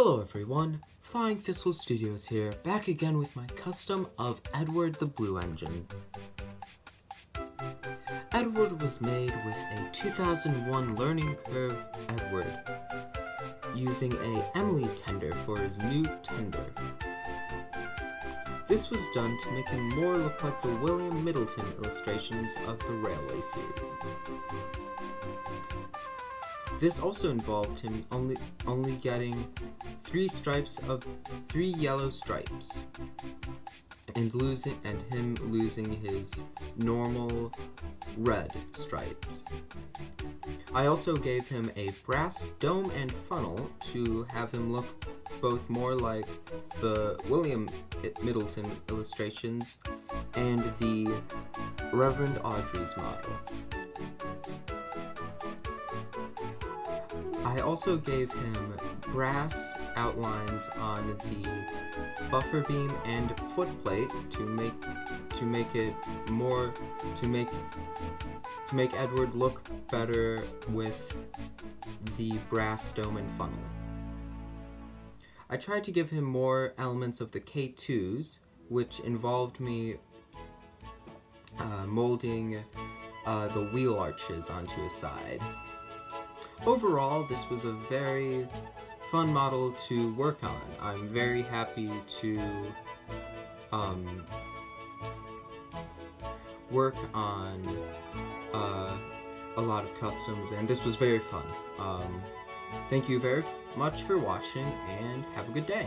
Hello everyone, Flying Thistle Studios here, back again with my custom of Edward the Blue Engine. Edward was made with a 2001 Learning Curve Edward, using a Emily tender for his new tender. This was done to make him more look like the William Middleton illustrations of the Railway series. This also involved him only getting three yellow stripes, and him losing his normal red stripes. I also gave him a brass dome and funnel to have him look both more like the William Middleton illustrations and the Reverend Audrey's model. I also gave him brass outlines on the buffer beam and footplate to make Edward look better with the brass dome and funnel. I tried to give him more elements of the K2s, which involved me molding the wheel arches onto his side. Overall, this was a very fun model to work on. I'm very happy to work on a lot of customs, and this was very fun. Thank you very much for watching, and have a good day.